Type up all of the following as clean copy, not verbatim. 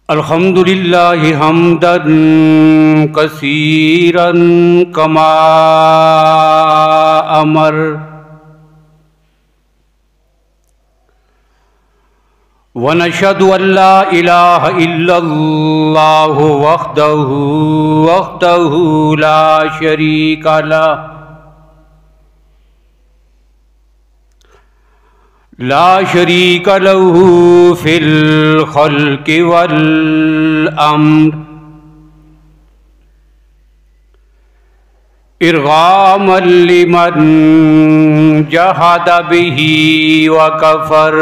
الحمد للہ حمدا کثیرا کما امر ونشهد ان لا الہ الا اللہ وحدہ لا شریک لہ لا شریک لہ فی الخلق والامر ارغاما لمن جحد بہ وکفر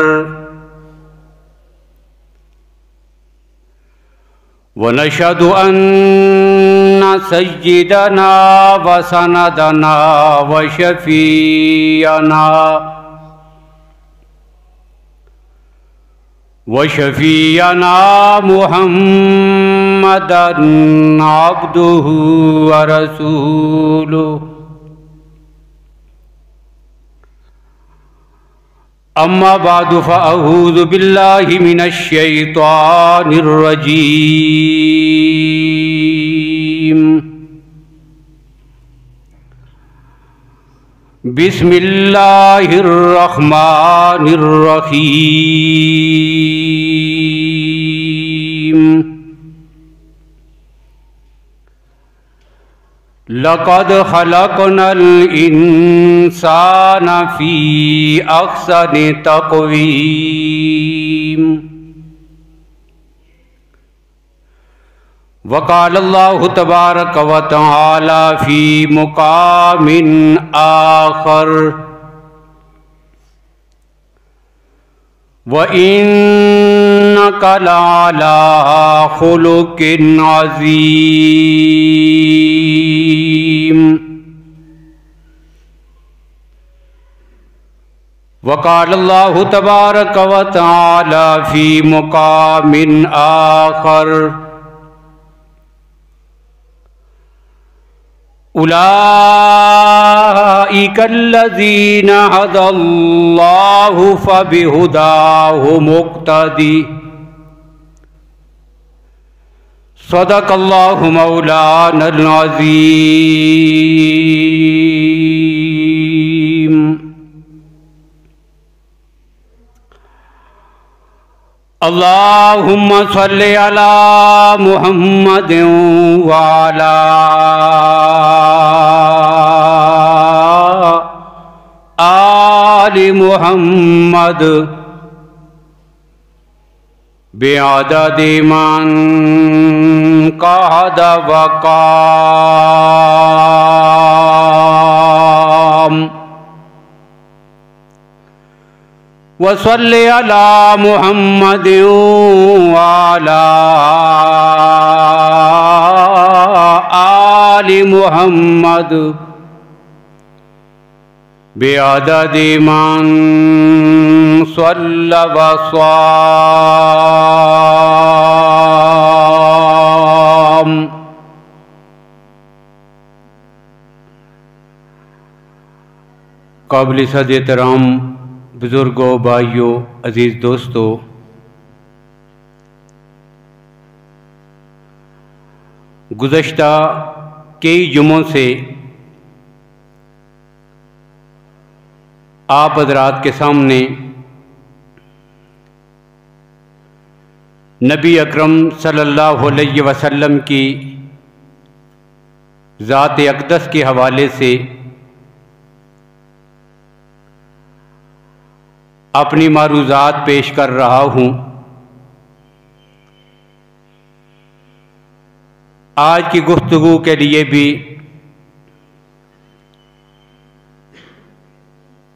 ونشهد ان سیدنا وسندنا وشفیعنا محمدا عبدہ ورسولہ اما بعد فاعوذ باللہ من الشیطان الرجیم بسم اللہ الرحمن الرحیم لقد خلقنا الانسان فی احسن تقویم وقال اللہ تبارک و تعالی فی مقام آخر وَإِنَّكَ لَعَلَىٰ خُلُقٍ عَظِيمٍ وقال اللہ تبارک و تعالی فی مقام آخر اولئک الذین ھدی اللہ فبہداہ مقتدی صدق اللہ مولانا العظیم اللہم صلی علی محمد وعلی آل محمد بعدد من قعد وقام وصلی علی محمد وعلی آل محمد بعدد من صلی وصام قابل صد احترام بزرگوں، بھائیوں، عزیز دوستو، گزشتہ کئی جمعوں سے آپ حضرات کے سامنے نبی اکرم صلی اللہ علیہ وسلم کی ذات اقدس کے حوالے سے اپنی معروضات پیش کر رہا ہوں۔ آج کی گفتگو کے لیے بھی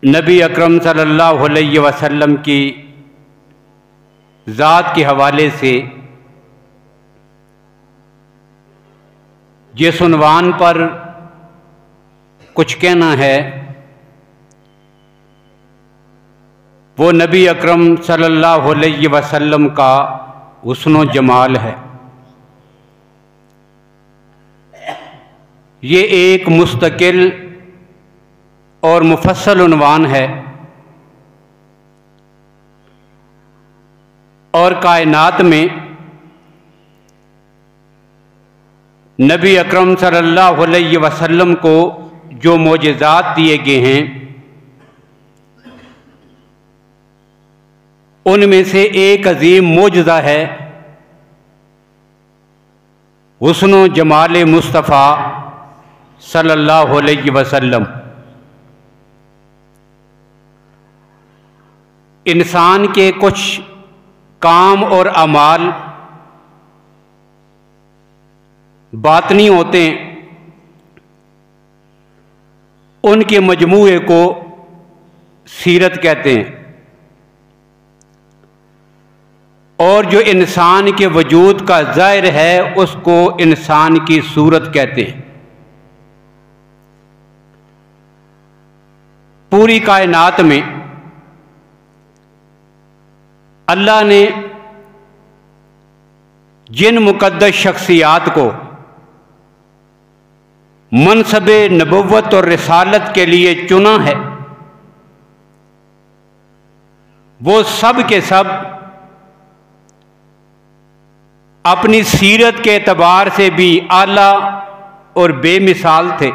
نبی اکرم صلی اللہ علیہ وسلم کی ذات کے حوالے سے جس عنوان پر کچھ کہنا ہے وہ نبی اکرم صلی اللہ علیہ وسلم کا حسن و جمال ہے۔ یہ ایک مستقل اور مفصل عنوان ہے اور کائنات میں نبی اکرم صلی اللہ علیہ وسلم کو جو معجزات دیے گئے ہیں ان میں سے ایک عظیم معجزہ ہے حسن و جمال مصطفیٰ صلی اللہ علیہ وسلم۔ انسان کے کچھ کام اور اعمال باطنی ہوتے ہیں، ان کے مجموعے کو سیرت کہتے ہیں، اور جو انسان کے وجود کا ظاہر ہے اس کو انسان کی صورت کہتے ہیں۔ پوری کائنات میں اللہ نے جن مقدس شخصیات کو منصب نبوت اور رسالت کے لیے چنا ہے وہ سب کے سب اپنی سیرت کے اعتبار سے بھی اعلیٰ اور بے مثال تھے،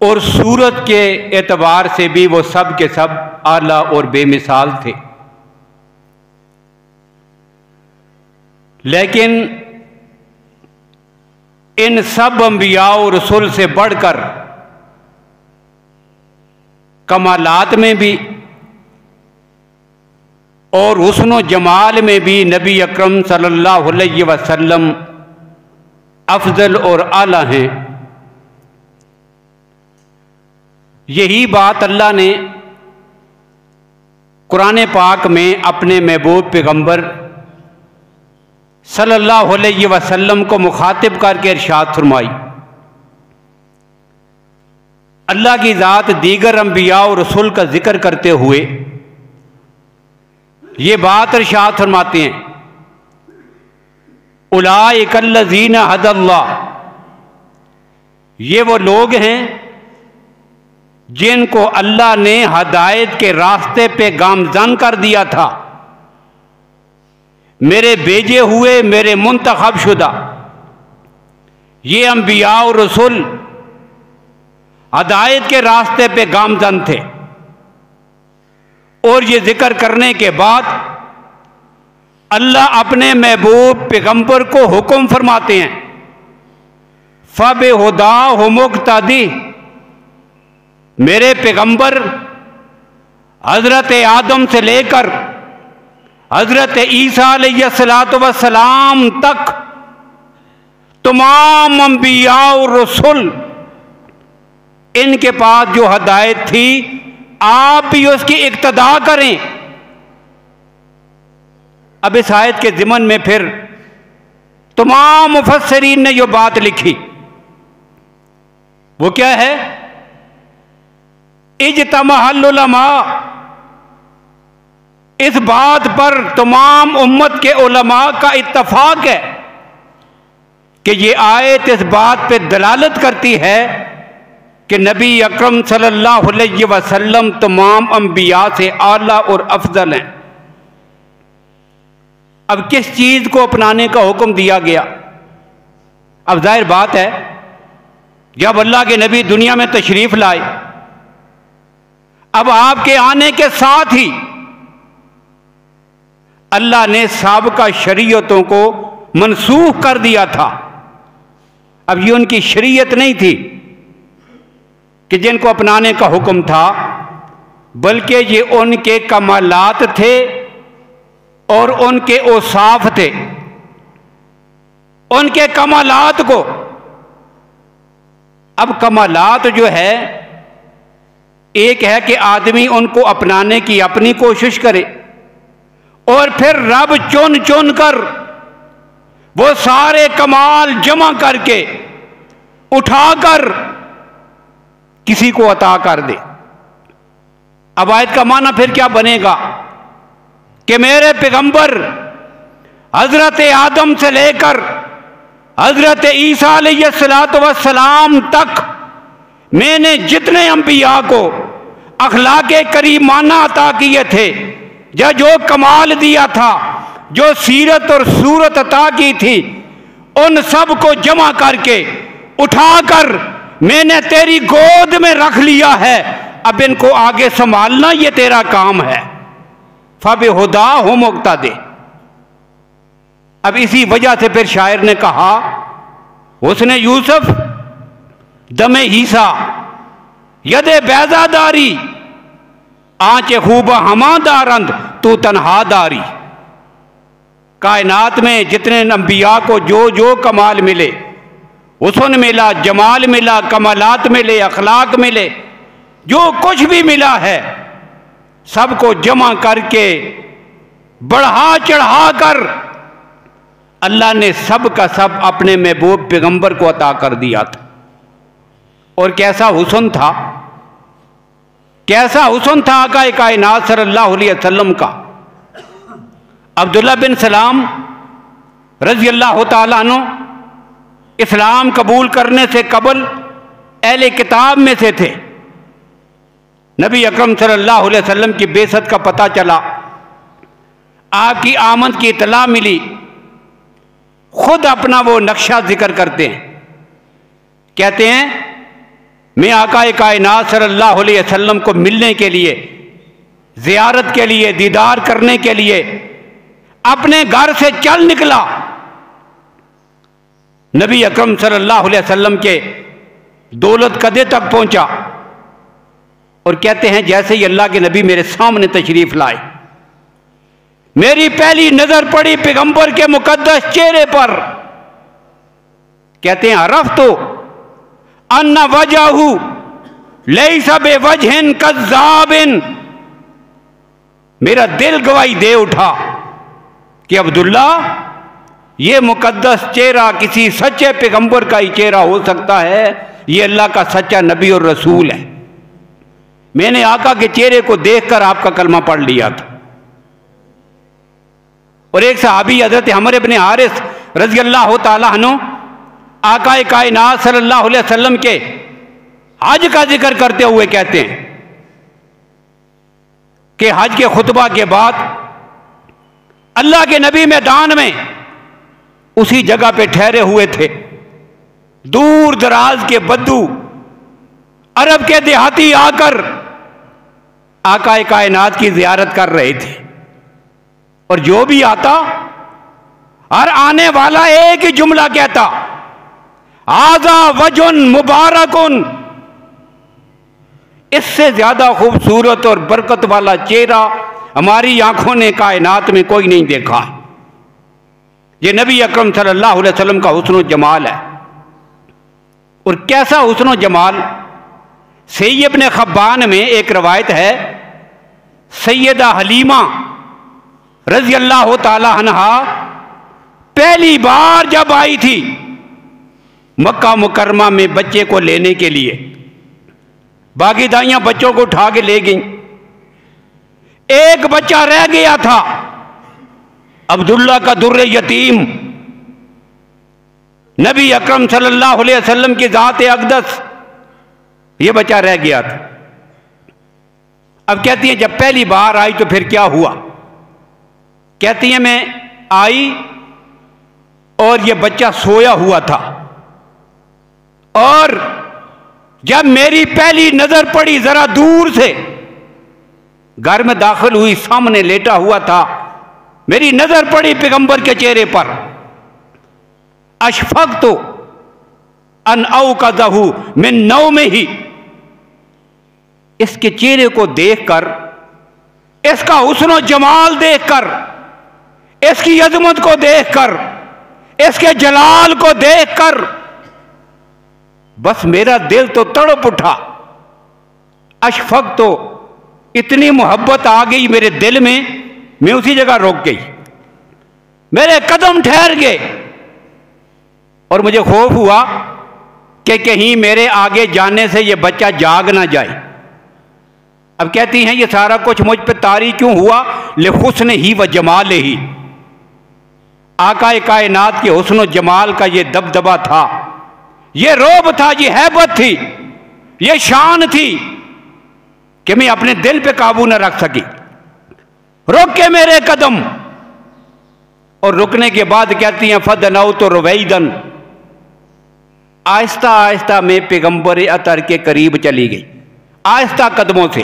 اور صورت کے اعتبار سے بھی وہ سب کے سب اعلیٰ اور بے مثال تھے۔ لیکن ان سب انبیاء و رسول سے بڑھ کر کمالات میں بھی اور حسن و جمال میں بھی نبی اکرم صلی اللہ علیہ وسلم افضل اور اعلیٰ ہیں۔ یہی بات اللہ نے قرآن پاک میں اپنے محبوب پیغمبر صلی اللہ علیہ وسلم کو مخاطب کر کے ارشاد فرمائی۔ اللہ کی ذات دیگر انبیاء اور رسول کا ذکر کرتے ہوئے یہ بات ارشاد فرماتے ہیں، اولئک الذین ھدی اللہ، یہ وہ لوگ ہیں جن کو اللہ نے ہدایت کے راستے پہ گامزن کر دیا تھا، میرے بھیجے ہوئے، میرے منتخب شدہ یہ انبیاء اور رسول ہدایت کے راستے پہ گامزن تھے۔ اور یہ ذکر کرنے کے بعد اللہ اپنے محبوب پیغمبر کو حکم فرماتے ہیں، فَبِهُدَاهُ مُقْتَدِي، میرے پیغمبر حضرت آدم سے لے کر حضرت عیسیٰ علیہ السلام تک تمام انبیاء اور رسول ان کے پاس جو ہدایت تھی آپ بھی اس کی اقتدا کریں۔ اب اس آیت کے ضمن میں پھر تمام مفسرین نے یہ بات لکھی، وہ کیا ہے؟ اجتمع العلماء، اس بات پر تمام امت کے علماء کا اتفاق ہے کہ یہ آیت اس بات پہ دلالت کرتی ہے کہ نبی اکرم صلی اللہ علیہ وسلم تمام انبیاء سے اعلیٰ اور افضل ہیں۔ اب کس چیز کو اپنانے کا حکم دیا گیا؟ اب ظاہر بات ہے جب اللہ کے نبی دنیا میں تشریف لائے، اب آپ کے آنے کے ساتھ ہی اللہ نے سابقہ شریعتوں کو منسوخ کر دیا تھا۔ اب یہ ان کی شریعت نہیں تھی کہ جن کو اپنانے کا حکم تھا، بلکہ یہ ان کے کمالات تھے اور ان کے اوصاف تھے۔ ان کے کمالات کو، اب کمالات جو ہے ایک ہے کہ آدمی ان کو اپنانے کی اپنی کوشش کرے، اور پھر رب چن چن کر وہ سارے کمال جمع کر کے اٹھا کر کسی کو عطا کر دے۔ اب آیت کا معنی پھر کیا بنے گا کہ میرے پیغمبر حضرت آدم سے لے کر حضرت عیسیٰ علیہ السلام تک میں نے جتنے انبیاء کو اخلاق کریمانہ عطا کیے تھے، یا جو کمال دیا تھا، جو سیرت اور صورت عطا کی تھی ان سب کو جمع کر کے اٹھا کر میں نے تیری گود میں رکھ لیا ہے، اب ان کو آگے سنبھالنا یہ تیرا کام ہے۔ فَبِهُدَاهُمْ اقْتَدِِ۔ اب اسی وجہ سے پھر شاعر نے کہا حسن یوسف دم عیسیٰ ید بیضا داری آنچ خوب ہما دارند تو تنہا داری۔ کائنات میں جتنے انبیاء کو جو جو کمال ملے، حسن ملا، جمال ملا، کمالات ملے، اخلاق ملے، جو کچھ بھی ملا ہے سب کو جمع کر کے بڑھا چڑھا کر اللہ نے سب کا سب اپنے محبوب پیغمبر کو عطا کر دیا تھا۔ اور کیسا حسن تھا، کیسا حسن تھا آقا کائنات صلی اللہ علیہ وسلم کا۔ عبداللہ بن سلام رضی اللہ تعالیٰ عنہ اسلام قبول کرنے سے قبل اہل کتاب میں سے تھے۔ نبی اکرم صلی اللہ علیہ وسلم کی بعثت کا پتہ چلا، آپ کی آمد کی اطلاع ملی، خود اپنا وہ نقشہ ذکر کرتے ہیں، کہتے ہیں میں آقا کائنات صلی اللہ علیہ وسلم کو ملنے کے لیے، زیارت کے لیے، دیدار کرنے کے لیے اپنے گھر سے چل نکلا، نبی اکرم صلی اللہ علیہ وسلم کے دولت قدے تک پہنچا، اور کہتے ہیں جیسے ہی اللہ کے نبی میرے سامنے تشریف لائے، میری پہلی نظر پڑی پیغمبر کے مقدس چہرے پر، کہتے ہیں عرفت ان وجہہ لیس بوجہ کذاب، میرا دل گواہی دے اٹھا کہ عبداللہ یہ مقدس چہرہ کسی سچے پیغمبر کا ہی چہرہ ہو سکتا ہے، یہ اللہ کا سچا نبی اور رسول ہے۔ میں نے آقا کے چہرے کو دیکھ کر آپ کا کلمہ پڑھ لیا تھا۔ اور ایک صحابی حضرت عمر بن حارث رضی اللہ تعالیٰ عنہ آقا کائنات صلی اللہ علیہ وسلم کے حج کا ذکر کرتے ہوئے کہتے ہیں کہ حج کے خطبہ کے بعد اللہ کے نبی میدان میں اسی جگہ پہ ٹھہرے ہوئے تھے، دور دراز کے بدو عرب کے دیہاتی آ کر آقا کائنات کی زیارت کر رہے تھے، اور جو بھی آتا ہر آنے والا ایک ہی جملہ کہتا ھذا وجہ مبارک، اس سے زیادہ خوبصورت اور برکت والا چہرہ ہماری آنکھوں نے کائنات میں کوئی نہیں دیکھا۔ یہ نبی اکرم صلی اللہ علیہ وسلم کا حسن و جمال ہے۔ اور کیسا حسن و جمال، صحیح ابن خبان میں ایک روایت ہے، سیدہ حلیمہ رضی اللہ تعالی عنہ پہلی بار جب آئی تھی مکہ مکرمہ میں بچے کو لینے کے لیے، باقی دائیاں بچوں کو اٹھا کے لے گئیں، ایک بچہ رہ گیا تھا عبداللہ کا در یتیم، نبی اکرم صلی اللہ علیہ وسلم کی ذات اقدس، یہ بچہ رہ گیا تھا۔ اب کہتی ہیں جب پہلی بار آئی تو پھر کیا ہوا؟ کہتی ہیں میں آئی اور یہ بچہ سویا ہوا تھا، اور جب میری پہلی نظر پڑی ذرا دور سے، گھر میں داخل ہوئی، سامنے لیٹا ہوا تھا، میری نظر پڑی پیغمبر کے چہرے پر، اشفقت ان اوقظہ من نومہ، اس کے چہرے کو دیکھ کر، اس کا حسن و جمال دیکھ کر، اس کی عظمت کو دیکھ کر، اس کے جلال کو دیکھ کر بس میرا دل تو تڑپ اٹھا، اشفقت، تو اتنی محبت آ گئی میرے دل میں اسی جگہ رک گئی، میرے قدم ٹھہر گئے، اور مجھے خوف ہوا کہ کہیں میرے آگے جانے سے یہ بچہ جاگ نہ جائے۔ اب کہتی ہیں یہ سارا کچھ مجھ پہ طاری کیوں ہوا؟ لحسن ہی و جمال ہی، آقا کائنات کے حسن و جمال کا یہ دبدبہ تھا، یہ رعب تھا، یہ ہیبت تھی، یہ شان تھی کہ میں اپنے دل پہ قابو نہ رکھ سکی، رک کے میرے قدم، اور رکنے کے بعد کہتی ہیں فدنوت رویدن، آہستہ آہستہ میں پیغمبر اطہر کے قریب چلی گئی، آہستہ قدموں سے،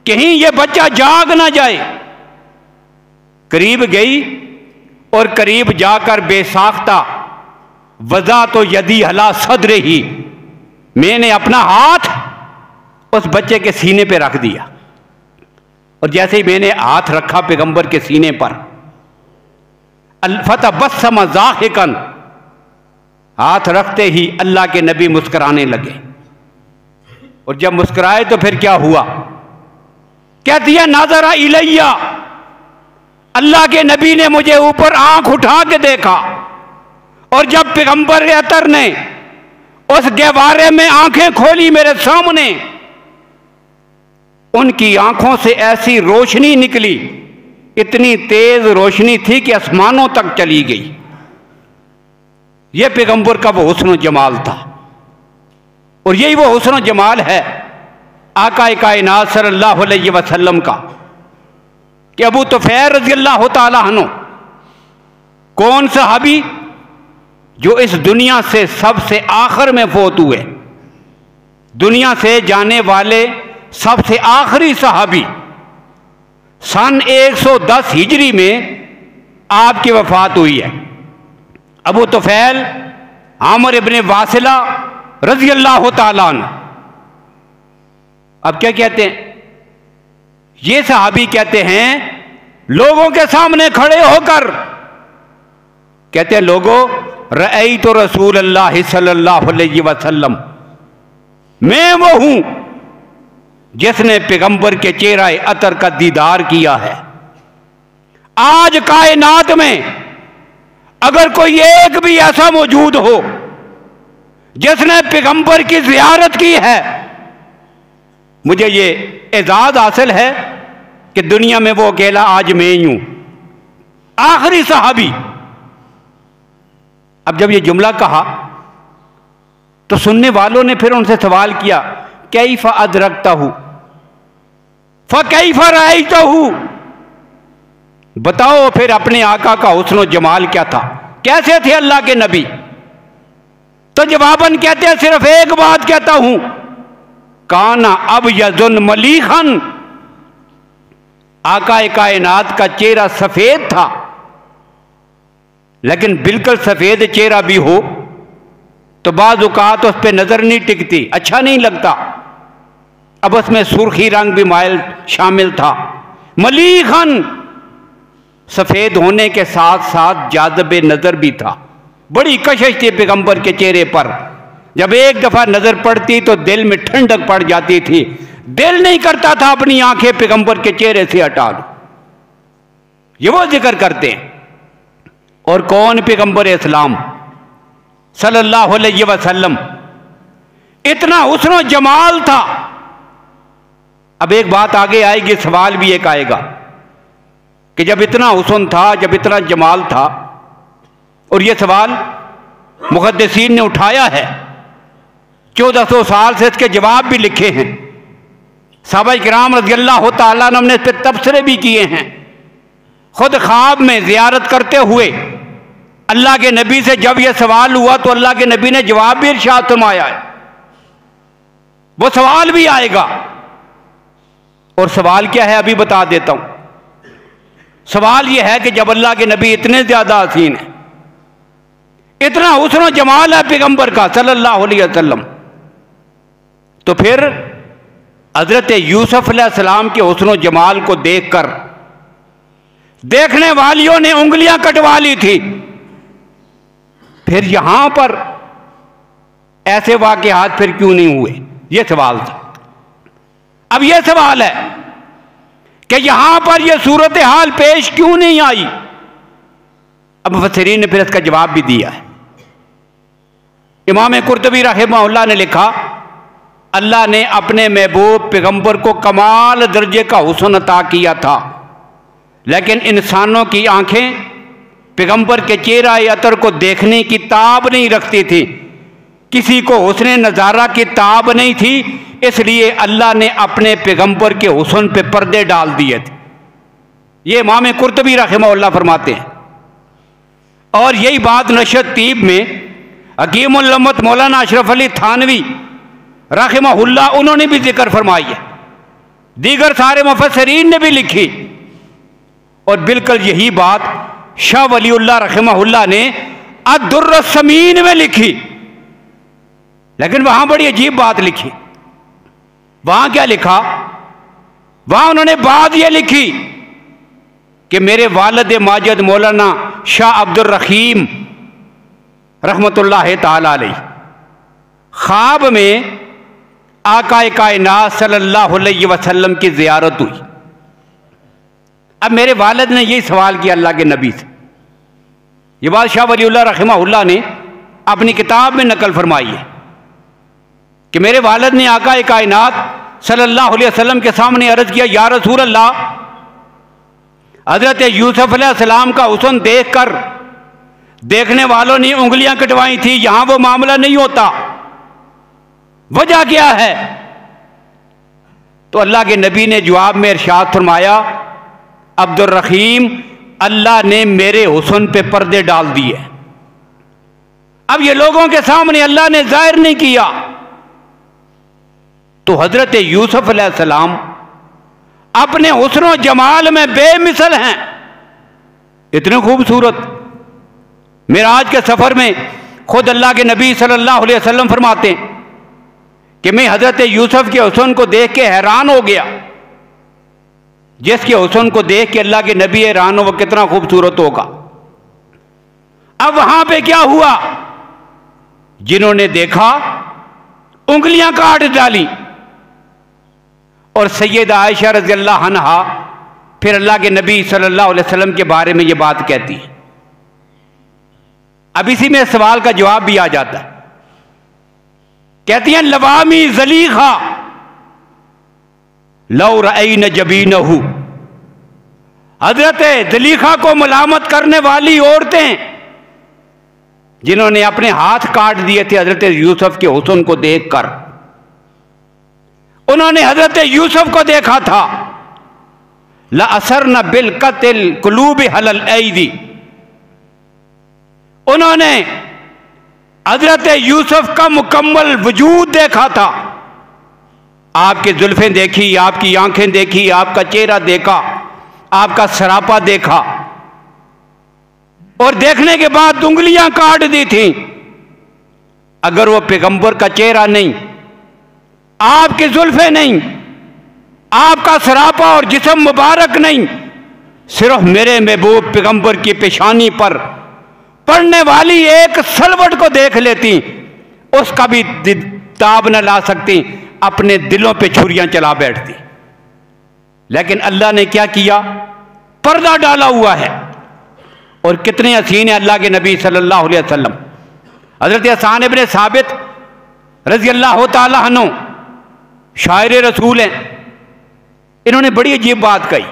کہیں یہ بچہ جاگ نہ جائے۔ قریب گئی اور قریب جا کر بے ساختہ وضعت یدی علی صدرہ، میں نے اپنا ہاتھ اس بچے کے سینے پہ رکھ دیا، اور جیسے ہی میں نے ہاتھ رکھا پیغمبر کے سینے پر، فتبسم ضاحکا، ہاتھ رکھتے ہی اللہ کے نبی مسکرانے لگے، اور جب مسکرائے تو پھر کیا ہوا؟ کہتی ہے نظر الیہ، اللہ کے نبی نے مجھے اوپر آنکھ اٹھا کے دیکھا، اور جب پیغمبر اطہر نے اس گہوارے میں آنکھیں کھولی میرے سامنے، ان کی آنکھوں سے ایسی روشنی نکلی، اتنی تیز روشنی تھی کہ آسمانوں تک چلی گئی۔ یہ پیغمبر کا وہ حسن و جمال تھا، اور یہی وہ حسن و جمال ہے آقا کائنات صلی اللہ علیہ وسلم کا، کہ ابو طفیل رضی اللہ تعالیٰ عنہ، کون صحابی؟ جو اس دنیا سے سب سے آخر میں فوت ہوئے، دنیا سے جانے والے سب سے آخری صحابی، سن 110 ہجری میں آپ کی وفات ہوئی ہے۔ ابو طفیل عامر ابن واصلہ رضی اللہ تعالیٰ عنہ۔ اب کیا کہتے ہیں یہ صحابی؟ کہتے ہیں لوگوں کے سامنے کھڑے ہو کر کہتے ہیں لوگوں، رأیت رسول اللہ صلی اللہ علیہ وسلم، میں وہ ہوں جس نے پیغمبر کے چہرہ اطہر کا دیدار کیا ہے۔ آج کائنات میں اگر کوئی ایک بھی ایسا موجود ہو جس نے پیغمبر کی زیارت کی ہے، مجھے یہ اعزاز حاصل ہے کہ دنیا میں وہ اکیلا آج میں ہی ہوں، آخری صحابی۔ اب جب یہ جملہ کہا تو سننے والوں نے پھر ان سے سوال کیا، کیف ادرکتہ فکیف رأیتہ، بتاؤ پھر اپنے آقا کا حسن و جمال کیا تھا، کیسے تھے اللہ کے نبی؟ تو جواباً کہتے ہیں صرف ایک بات کہتا ہوں، کانا ابیض ملیحا، آقا کائنات کا چہرہ سفید تھا، لیکن بالکل سفید چہرہ بھی ہو تو بعض اوقات اس پہ نظر نہیں ٹکتی، اچھا نہیں لگتا، اب اس میں سرخی رنگ بھی مائل شامل تھا۔ ملیحا، سفید ہونے کے ساتھ ساتھ جاذب نظر بھی تھا، بڑی کشش تھی پیغمبر کے چہرے پر، جب ایک دفعہ نظر پڑتی تو دل میں ٹھنڈک پڑ جاتی تھی، دل نہیں کرتا تھا اپنی آنکھیں پیغمبر کے چہرے سے ہٹا لو۔ یہ وہ ذکر کرتے ہیں۔ اور کون؟ پیغمبر اسلام صلی اللہ علیہ وسلم، اتنا حسن و جمال تھا۔ اب ایک بات آگے آئے گی، سوال بھی ایک آئے گا کہ جب اتنا حسن تھا، جب اتنا جمال تھا، اور یہ سوال محدثین نے اٹھایا ہے، 1400 سال سے اس کے جواب بھی لکھے ہیں، صحابہ کرام رضی اللہ تعالیٰ عنہ نے اس پہ تبصرے بھی کیے ہیں، خود خواب میں زیارت کرتے ہوئے اللہ کے نبی سے جب یہ سوال ہوا تو اللہ کے نبی نے جواب بھی ارشاد فرمایا ہے، وہ سوال بھی آئے گا۔ اور سوال کیا ہے ابھی بتا دیتا ہوں۔ سوال یہ ہے کہ جب اللہ کے نبی اتنے زیادہ حسین ہیں، اتنا حسن و جمال ہے پیغمبر کا صلی اللہ علیہ وسلم، تو پھر حضرت یوسف علیہ السلام کے حسن و جمال کو دیکھ کر دیکھنے والیوں نے انگلیاں کٹوا لی تھی، پھر یہاں پر ایسے واقعات پھر کیوں نہیں ہوئے؟ یہ سوال تھا۔ اب یہ سوال ہے کہ یہاں پر یہ صورتحال پیش کیوں نہیں آئی؟ اب مفسرین نے پھر اس کا جواب بھی دیا ہے۔ امام قرطبی رحمہ اللہ نے لکھا، اللہ نے اپنے محبوب پیغمبر کو کمال درجے کا حسن عطا کیا تھا، لیکن انسانوں کی آنکھیں پیغمبر کے چہرہ اطہر کو دیکھنے کی تاب نہیں رکھتی تھی، کسی کو حسن نظارہ کی تاب نہیں تھی، اس لیے اللہ نے اپنے پیغمبر کے حسن پہ پردے ڈال دیے تھے۔ یہ امام قرطبی رحمہ اللہ فرماتے ہیں۔ اور یہی بات نشر طیب میں حکیم الامت مولانا اشرف علی تھانوی رحمہ اللہ انہوں نے بھی ذکر فرمائی ہے، دیگر سارے مفسرین نے بھی لکھی، اور بالکل یہی بات شاہ ولی اللہ رحمہ اللہ نے الدر الثمین میں لکھی۔ لیکن وہاں بڑی عجیب بات لکھی۔ وہاں کیا لکھا؟ وہاں انہوں نے بات یہ لکھی کہ میرے والد ماجد مولانا شاہ عبد الرحیم رحمۃ اللہ تعالی علیہ خواب میں آقا کائنات صلی اللہ علیہ وسلم کی زیارت ہوئی۔ اب میرے والد نے یہی سوال کیا اللہ کے نبی سے، یہ بات شاہ ولی اللہ رحمہ اللہ نے اپنی کتاب میں نقل فرمائی ہے کہ میرے والد نے آقا کائنات صلی اللہ علیہ وسلم کے سامنے عرض کیا، یا رسول اللہ، حضرت یوسف علیہ السلام کا حسن دیکھ کر دیکھنے والوں نے انگلیاں کٹوائی تھی، یہاں وہ معاملہ نہیں ہوتا، وجہ کیا ہے؟ تو اللہ کے نبی نے جواب میں ارشاد فرمایا، عبد الرحیم، اللہ نے میرے حسن پہ پردے ڈال دیے۔ اب یہ لوگوں کے سامنے اللہ نے ظاہر نہیں کیا۔ تو حضرت یوسف علیہ السلام اپنے حسن و جمال میں بے مثل ہیں، اتنے خوبصورت۔ معراج کے سفر میں خود اللہ کے نبی صلی اللہ علیہ وسلم فرماتے ہیں کہ میں حضرت یوسف کے حسن کو دیکھ کے حیران ہو گیا۔ جس کے حسن کو دیکھ کے اللہ کے نبی حیران ہو، وہ کتنا خوبصورت ہوگا۔ اب وہاں پہ کیا ہوا؟ جنہوں نے دیکھا انگلیاں کاٹ ڈالی، اور سیدہ عائشہ رضی اللہ عنہا پھر اللہ کے نبی صلی اللہ علیہ وسلم کے بارے میں یہ بات کہتی ہے۔ اب اسی میں سوال کا جواب بھی آ جاتا ہے، کہتی ہیں لوامی زلیخا لو رأین جبینہ، حضرت زلیخا کو ملامت کرنے والی عورتیں جنہوں نے اپنے ہاتھ کاٹ دیے تھے حضرت یوسف کے حسن کو دیکھ کر، انہوں نے حضرت یوسف کو دیکھا تھا، لَأَثَرْنَ بِالْقَتْلِ قُلُوبِهَا الْأَيْدِي، انہوں نے حضرت یوسف کا مکمل وجود دیکھا تھا، آپ کی زلفیں دیکھی، آپ کی آنکھیں دیکھی، آپ کا چہرہ دیکھا، آپ کا سراپا دیکھا، اور دیکھنے کے بعد انگلیاں کاٹ دی تھیں۔ اگر وہ پیغمبر کا چہرہ نہیں، آپ کی زلفیں نہیں، آپ کا سراپا اور جسم مبارک نہیں، صرف میرے محبوب پیغمبر کی پیشانی پر پڑنے والی ایک سلوٹ کو دیکھ لیتی، اس کا بھی تاب نہ لا سکتی، اپنے دلوں پہ چھریاں چلا بیٹھتی۔ لیکن اللہ نے کیا کیا؟ پردہ ڈالا ہوا ہے۔ اور کتنے حسین ہیں اللہ کے نبی صلی اللہ علیہ وسلم۔ حضرت حسان ابن ثابت رضی اللہ تعالی عنہ شاعر رسول ہیں، انہوں نے بڑی عجیب بات کہی،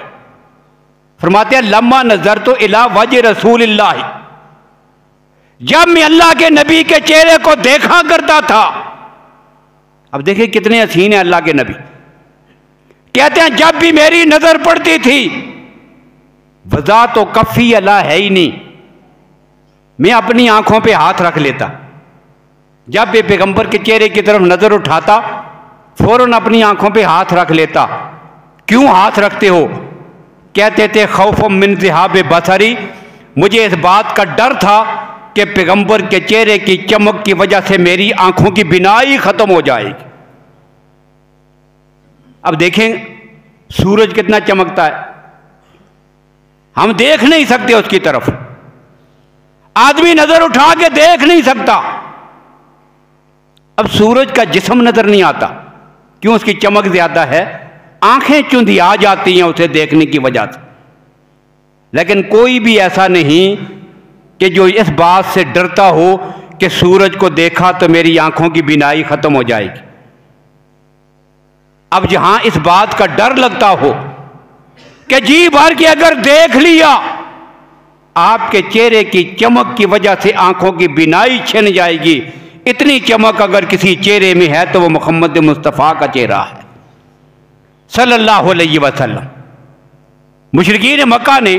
فرماتے ہیں لما نظرت الی وجہ رسول اللہ، جب میں اللہ کے نبی کے چہرے کو دیکھا کرتا تھا۔ اب دیکھیں کتنے حسین ہیں اللہ کے نبی، کہتے ہیں جب بھی میری نظر پڑتی تھی، وذات و کفی اللہ ہے ہی نہیں، میں اپنی آنکھوں پہ ہاتھ رکھ لیتا، جب بھی پیغمبر کے چہرے کی طرف نظر اٹھاتا فوراً اپنی آنکھوں پہ ہاتھ رکھ لیتا۔ کیوں ہاتھ رکھتے ہو؟ کہتے تھے خوف من ذہاب بصری، مجھے اس بات کا ڈر تھا کہ پیغمبر کے چہرے کی چمک کی وجہ سے میری آنکھوں کی بینائی ختم ہو جائے گی۔ اب دیکھیں سورج کتنا چمکتا ہے، ہم دیکھ نہیں سکتے اس کی طرف، آدمی نظر اٹھا کے دیکھ نہیں سکتا۔ اب سورج کا جسم نظر نہیں آتا، کیوں؟ اس کی چمک زیادہ ہے، آنکھیں چندی آ جاتی ہیں اسے دیکھنے کی وجہ سے۔ لیکن کوئی بھی ایسا نہیں کہ جو اس بات سے ڈرتا ہو کہ سورج کو دیکھا تو میری آنکھوں کی بینائی ختم ہو جائے گی۔ اب جہاں اس بات کا ڈر لگتا ہو کہ جی بھر کے اگر دیکھ لیا، آپ کے چہرے کی چمک کی وجہ سے آنکھوں کی بینائی چھن جائے گی، اتنی چمک اگر کسی چہرے میں ہے تو وہ محمد مصطفیٰ کا چہرہ ہے صلی اللہ علیہ وسلم۔ مشرکین مکہ نے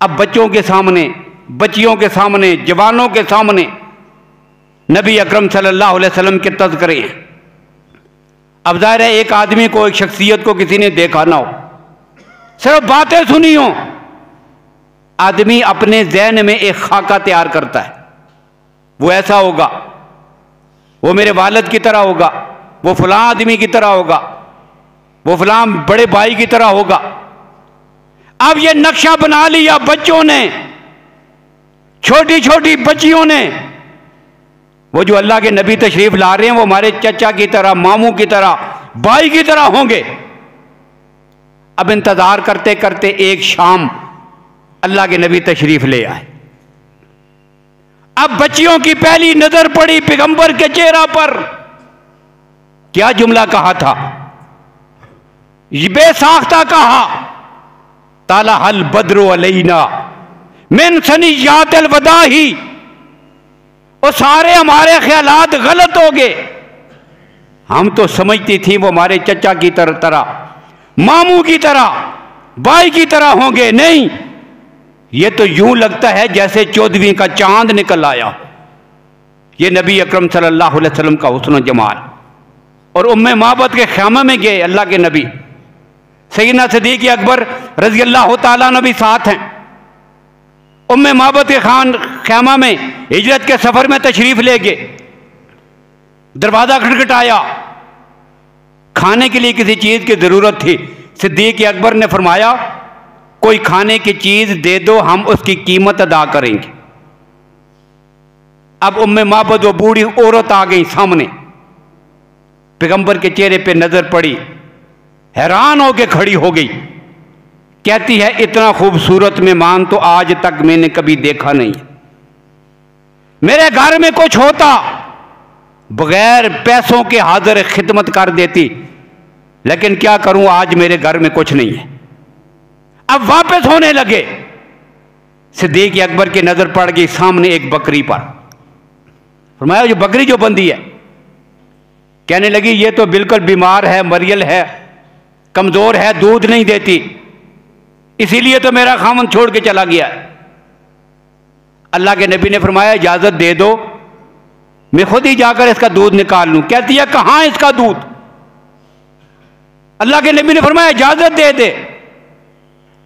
اب بچوں کے سامنے، بچیوں کے سامنے، جوانوں کے سامنے نبی اکرم صلی اللہ علیہ وسلم کے تذکرے ہیں۔ اب ظاہر ہے ایک آدمی کو، ایک شخصیت کو کسی نے دیکھا نہ ہو، صرف باتیں سنی ہوں، آدمی اپنے ذہن میں ایک خاکہ تیار کرتا ہے، وہ ایسا ہوگا، وہ میرے والد کی طرح ہوگا، وہ فلاں آدمی کی طرح ہوگا، وہ فلاں بڑے بھائی کی طرح ہوگا۔ اب یہ نقشہ بنا لیا بچوں نے، چھوٹی چھوٹی بچیوں نے، وہ جو اللہ کے نبی تشریف لا رہے ہیں وہ ہمارے چچا کی طرح، ماموں کی طرح، بھائی کی طرح ہوں گے۔ اب انتظار کرتے کرتے ایک شام اللہ کے نبی تشریف لے آئے۔ اب بچیوں کی پہلی نظر پڑی پیغمبر کے چہرہ پر، کیا جملہ کہا تھا؟ یہ بے ساختہ کہا، طلع البدر علینا من ثنیات الوداع، اور سارے ہمارے خیالات غلط ہو گئے، ہم تو سمجھتی تھی وہ ہمارے چچا کی طرح، ماموں کی طرح، بھائی کی طرح ہوں گے، نہیں، یہ تو یوں لگتا ہے جیسے 14ویں کا چاند نکل آیا۔ یہ نبی اکرم صلی اللہ علیہ وسلم کا حسن و جمال۔ اور ام معبد کے خیمہ میں گئے اللہ کے نبی، سیدنا صدیق اکبر رضی اللہ تعالیٰ عنہ بھی ساتھ ہیں۔ ام معبد کے خیمہ میں ہجرت کے سفر میں تشریف لے گئے، دروازہ کھٹکھٹایا، کھانے کے لیے کسی چیز کی ضرورت تھی، صدیق اکبر نے فرمایا کوئی کھانے کی چیز دے دو، ہم اس کی قیمت ادا کریں گے۔ اب ام معبد وہ بوڑھی عورت آ گئی سامنے، پیغمبر کے چہرے پہ نظر پڑی، حیران ہو کے کھڑی ہو گئی، کہتی ہے اتنا خوبصورت مہمان تو آج تک میں نے کبھی دیکھا نہیں، میرے گھر میں کچھ ہوتا بغیر پیسوں کے حاضر خدمت کر دیتی، لیکن کیا کروں آج میرے گھر میں کچھ نہیں ہے۔ اب واپس ہونے لگے، صدیق اکبر کی نظر پڑ گئی سامنے ایک بکری پر، فرمایا جو بکری جو بندھی ہے، کہنے لگی یہ تو بالکل بیمار ہے، مریل ہے، کمزور ہے، دودھ نہیں دیتی، اسی لیے تو میرا خاوند چھوڑ کے چلا گیا۔ اللہ کے نبی نے فرمایا اجازت دے دو میں خود ہی جا کر اس کا دودھ نکال لوں۔ کہتی ہے کہاں اس کا دودھ؟ اللہ کے نبی نے فرمایا اجازت دے دے۔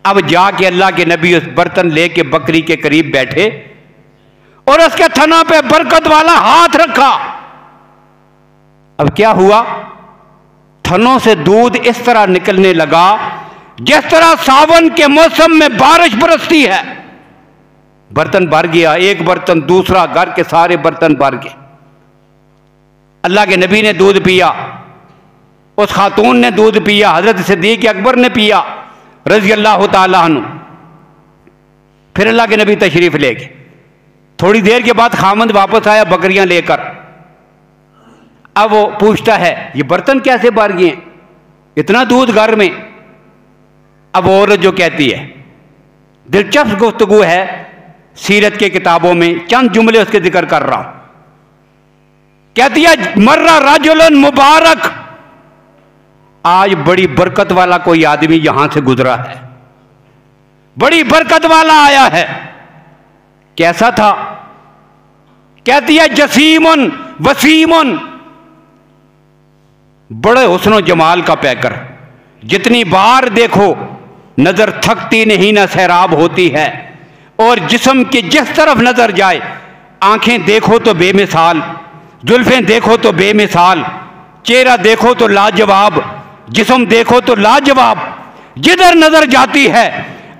اب جا کے اللہ کے نبی اس برتن لے کے بکری کے قریب بیٹھے اور اس کے تھنا پہ برکت والا ہاتھ رکھا۔ اب کیا ہوا؟ تھنوں سے دودھ اس طرح نکلنے لگا جس طرح ساون کے موسم میں بارش برستی ہے۔ برتن بھر گیا، ایک برتن، دوسرا، گھر کے سارے برتن بھر گئے۔ اللہ کے نبی نے دودھ پیا، اس خاتون نے دودھ پیا، حضرت صدیق اکبر نے پیا رضی اللہ تعالیٰ عنہ۔ پھر اللہ کے نبی تشریف لے گئے۔ تھوڑی دیر کے بعد خاوند واپس آیا بکریاں لے کر۔ اب وہ پوچھتا ہے یہ برتن کیسے بھر گئے ہیں، اتنا دودھ گھر میں؟ اب وہ عورت جو کہتی ہے، دلچسپ گفتگو ہے سیرت کے کتابوں میں، چند جملے اس کے ذکر کر رہا ہوں۔ کہتی ہے مرہ رجل مبارک، آج بڑی برکت والا کوئی آدمی یہاں سے گزرا ہے، بڑی برکت والا آیا ہے۔ کیسا تھا؟ کہتی ہے جسیم وسیم، بڑے حسن و جمال کا پیکر، جتنی بار دیکھو نظر تھکتی نہیں نہ سیراب ہوتی ہے، اور جسم کی جس طرف نظر جائے، آنکھیں دیکھو تو بے مثال، زلفیں دیکھو تو بے مثال، چہرہ دیکھو تو لاجواب، جسم دیکھو تو لاجواب، جدھر نظر جاتی ہے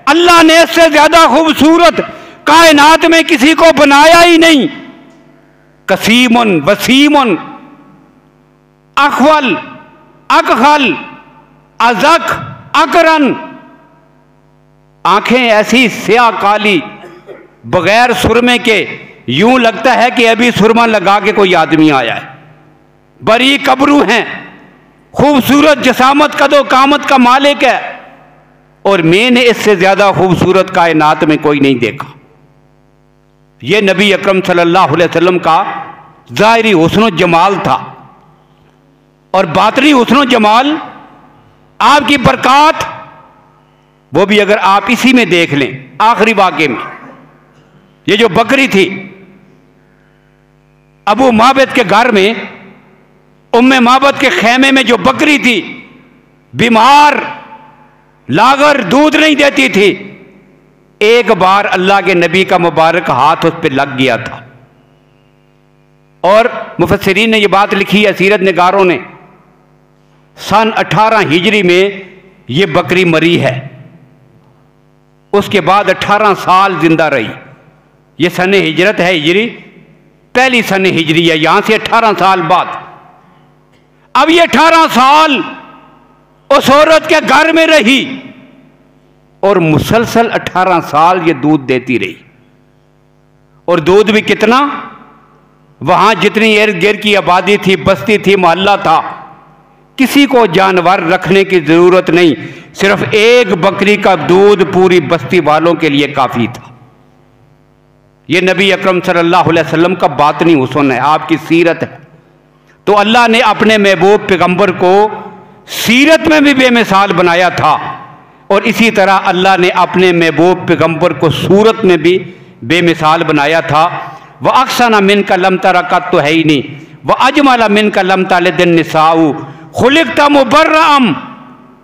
اللہ نے اس سے زیادہ خوبصورت کائنات میں کسی کو بنایا ہی نہیں۔ قسیم وسیم، اخول اکخل ازک اکرن، آنکھیں ایسی سیاہ کالی بغیر سرمے کے، یوں لگتا ہے کہ ابھی سرما لگا کے کوئی آدمی آیا ہے، بری کبرو ہیں، خوبصورت جسامت قد و قامت کا مالک ہے، اور میں نے اس سے زیادہ خوبصورت کائنات میں کوئی نہیں دیکھا۔ یہ نبی اکرم صلی اللہ علیہ وسلم کا ظاہری حسن و جمال تھا، اور باطنی حسن و جمال، آپ کی برکات، وہ بھی اگر آپ اسی میں دیکھ لیں آخری واقعے میں، یہ جو بکری تھی ابو معبد کے گھر میں، ام معبد کے خیمے میں جو بکری تھی، بیمار، لاغر، دودھ نہیں دیتی تھی، ایک بار اللہ کے نبی کا مبارک ہاتھ اس پہ لگ گیا تھا، اور مفسرین نے یہ بات لکھی ہے، سیرت نگاروں نے، سن 18 ہجری میں یہ بکری مری ہے، اس کے بعد 18 سال زندہ رہی۔ یہ سن ہجرت ہے، ہجری پہلی سن ہجری ہے، یہاں سے 18 سال بعد۔ اب یہ 18 سال اس عورت کے گھر میں رہی اور مسلسل 18 سال یہ دودھ دیتی رہی، اور دودھ بھی کتنا؟ وہاں جتنی ارد گرد کی آبادی تھی، بستی تھی، محلہ تھا، کسی کو جانور رکھنے کی ضرورت نہیں، صرف ایک بکری کا دودھ پوری بستی والوں کے لیے کافی تھا۔ یہ نبی اکرم صلی اللہ علیہ وسلم کا باطنی حسن ہے، آپ کی سیرت ہے۔ تو اللہ نے اپنے محبوب پیغمبر کو سیرت میں بھی بے مثال بنایا تھا، اور اسی طرح اللہ نے اپنے محبوب پیغمبر کو صورت میں بھی بے مثال بنایا تھا۔ وَأَحْسَنَ مِنْكَ لَمْ تَرَ قَطُّ عَيْنِي وَأَجْمَلَ مِنْكَ لَمْ تَلِدِ النِّسَاءُ خُلِقْتَ مُبَرَّأً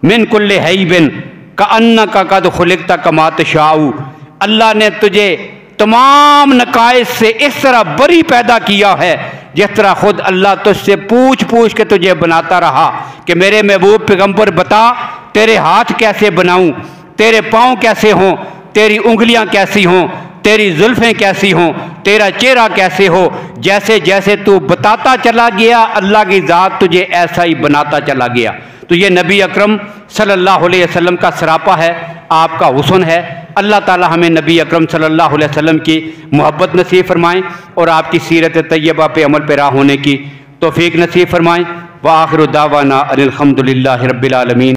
مِنْ كُلِّ عَیْبٍ كَأَنَّكَ قَدْ خُلِقْتَ كَمَا تَشَاءُ۔ اللہ نے تجھے تمام نقائص سے اس طرح بری پیدا کیا ہے جس طرح خود اللہ تجھ سے پوچھ پوچھ کے تجھے بناتا رہا کہ میرے محبوب پیغمبر بتا تیرے ہاتھ کیسے بناؤں، تیرے پاؤں کیسے ہوں، تیری انگلیاں کیسی ہوں، تیری زلفیں کیسی ہوں، تیرا چہرہ کیسے ہو، جیسے جیسے تو بتاتا چلا گیا اللہ کی ذات تجھے ایسا ہی بناتا چلا گیا۔ تو یہ نبی اکرم صلی اللہ علیہ وسلم کا سراپا ہے، آپ کا حسن ہے۔ اللہ تعالی ہمیں نبی اکرم صلی اللہ علیہ وسلم کی محبت نصیب فرمائیں اور آپ کی سیرت طیبہ پہ عمل پیرا ہونے کی توفیق نصیب فرمائیں۔ وآخر دعوانا ان الحمد للہ رب العالمین۔